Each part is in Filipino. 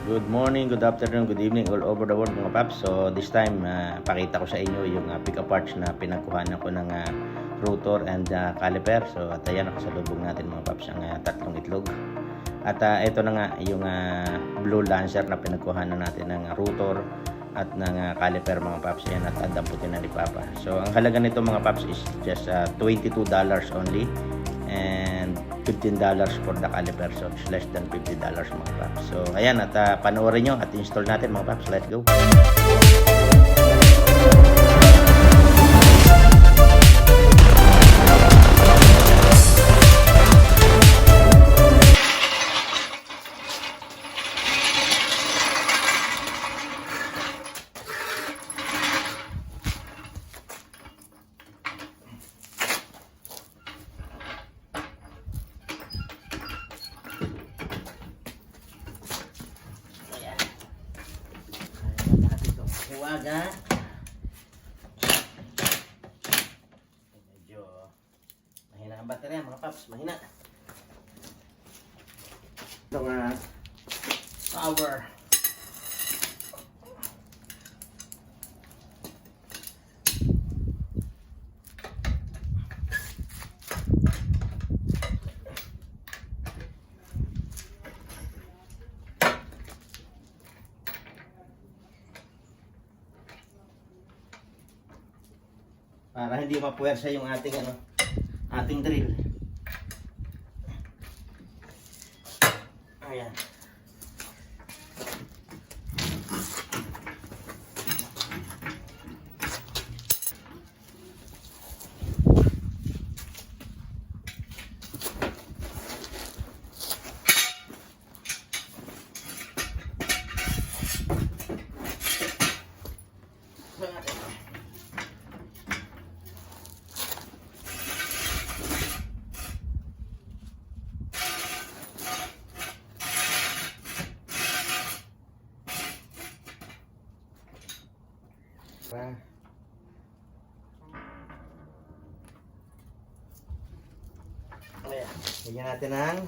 Good morning, good afternoon, good evening all over the world mga paps. So this time, pakita ko sa inyo yung pick-up parts na pinagkuhanan ko ng rotor and caliper. So at ayan, nakasalubong natin mga paps ang tatlong itlog. At ito na nga yung blue lancer na pinagkuhanan natin ng rotor at ng caliper mga paps. Ayan, at damputin na ni Papa. So ang halaga nito mga paps is just $22 only. And $15 for the caliper, so it's less than $50 mga paps. So ayan, at panoorin nyo at install natin mga paps. Let's go. Huwaga. Medyo mahina ang baterya mga paps, mahina. Ito nga power. Para hindi mapuwersa yung ating drill. Ayan. Ayan, bigyan natin ng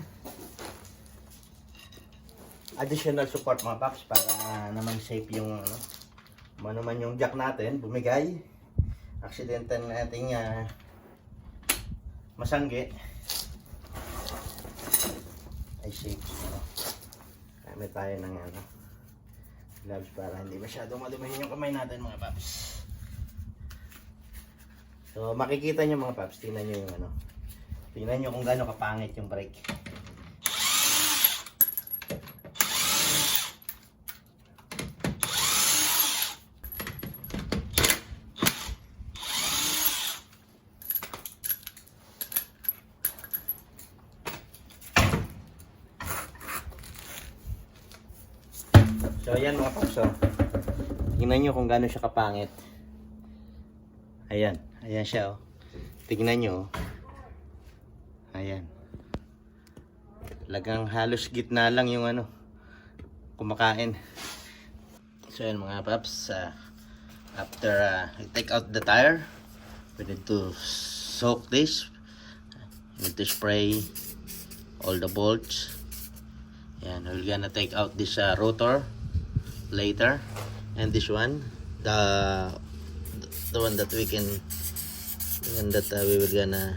additional support mga paps para naman safe yung ano man yung jack natin bumigay, accidental nating masangge ay safe. Gamit tayo ng gloves para hindi masyadong madumihin yung kamay natin mga paps. So makikita nyo mga paps, tingnan nyo yung tingnan nyo kung gaano kapangit yung brake. So ayan mga paps, tingnan nyo kung gaano siya kapangit. Ayan, ayan siya tingnan nyo. Ayan. Talagang halos gitna lang yung kumakain. So ayan mga paps, after I take out the tire, we need to soak this. We need to spray all the bolts. Ayan, we're gonna take out this rotor later, and this one, the one that we will gonna.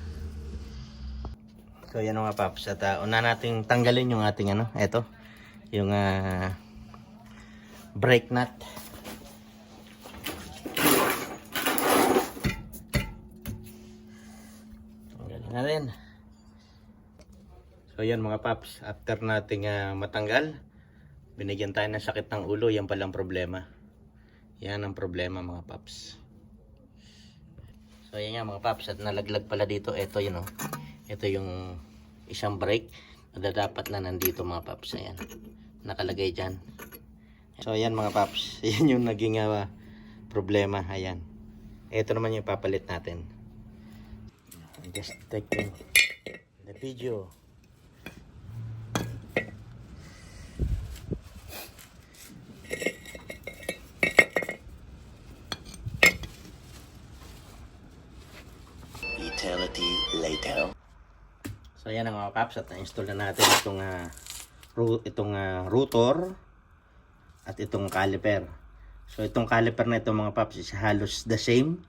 So yan mga paps, at una nating tanggalin yung ating eto, yung brake nut. Tanggalin natin. So yan mga paps, after nating matanggal, binigyan tayo ng sakit ng ulo. Yan palang problema. Yan ang problema mga paps. So yan nga mga paps, at nalaglag pala dito. Ito yun ito yung isang brake na dapat na nandito mga paps. Ayan, nakalagay dyan. So ayan mga paps, yan yung naging problema. Ayan, ito naman yung papalit natin. Just taking the video. Eternity later. So ayan ang mga paps, at na-install na natin itong rotor at itong caliper. So itong caliper na ito mga paps is halos the same.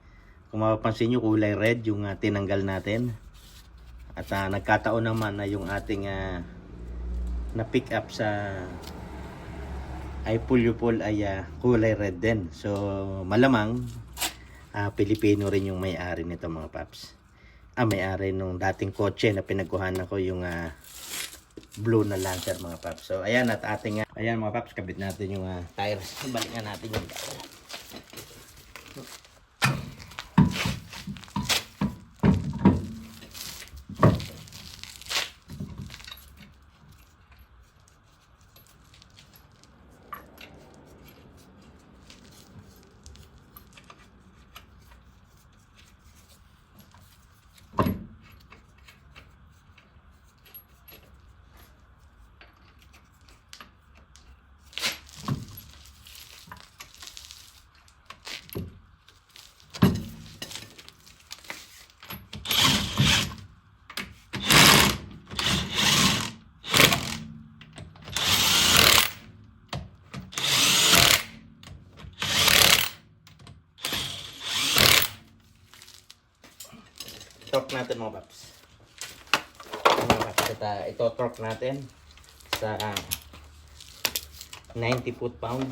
Kung mapapansin nyo, kulay red yung tinanggal natin. At nagkataon naman na yung ating na pick up sa iPulyupol ay kulay red din. So malamang Pilipino rin yung may-ari nito mga paps. May-ari nung dating kotse na pinagkuhanan ko yung blue na Lancer mga paps. So ayan, at ating ayan mga paps, kabit natin yung tires. Balik nga natin yung tires. Torque natin mga paps. Ito torque natin sa 90 foot-pound.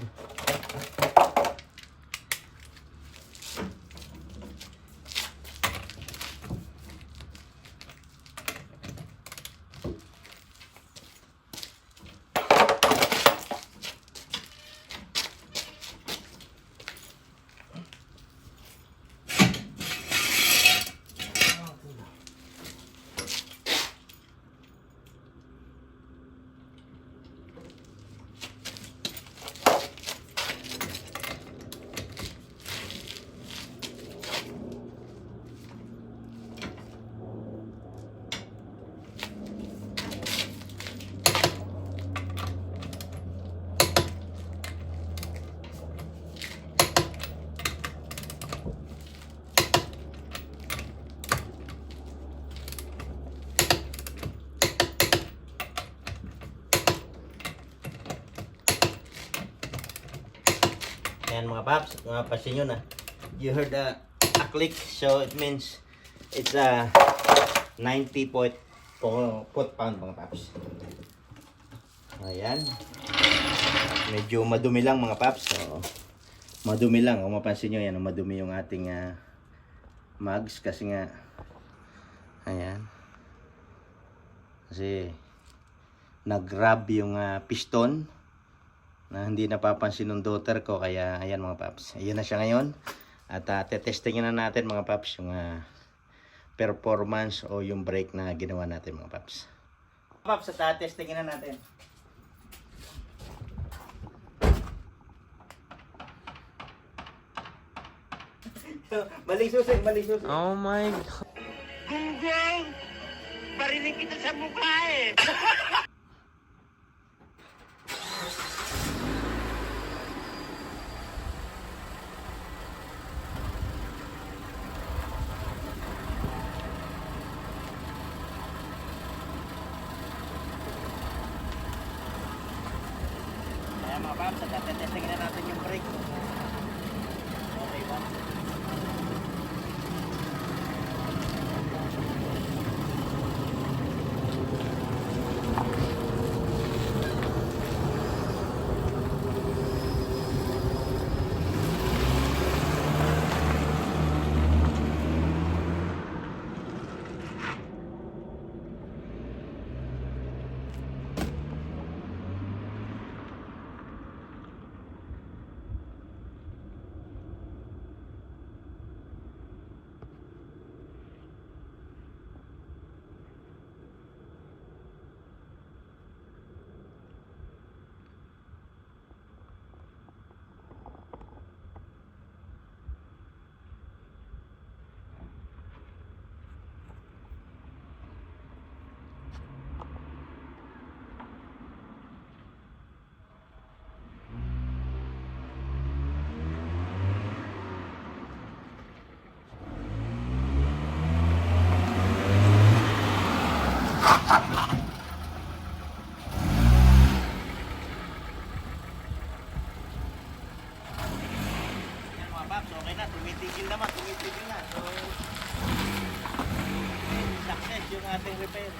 Ayan mga paps, mapapansin nyo na. You heard a click, so it means it's a 90 foot-pound mga paps. Ayan. Medyo madumi lang mga paps. So, madumi lang. Kung mapansin nyo, yan, madumi yung ating mugs. Kasi nga, ayan. Kasi, nag-grab yung piston na hindi napapansin ng daughter ko, kaya ayan mga paps, ayan na siya ngayon. At tetestingin na natin mga paps yung performance o yung brake na ginawa natin mga paps. Paps, at testingin na natin. Maling susi, maling susi. Oh my God. Gunggong! Barinig kita sa mukha eh! Ayan mga paps, at tetestingin na natin yung brake. Okay ba? okay na, tumitigil na. So, success yung ating repair.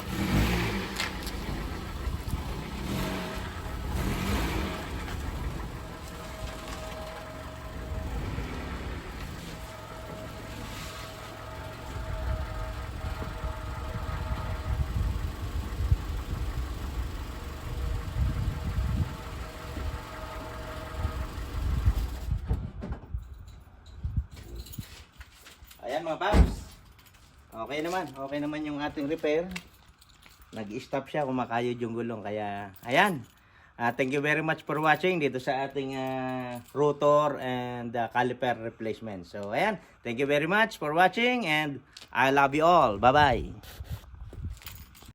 Ayan mga paps. Okay naman yung ating repair. Nag-stop siya, kumakayod yung gulong. Kaya, ayan. Thank you very much for watching dito sa ating rotor and caliper replacement. So, ayan. Thank you very much for watching and I love you all. Bye-bye.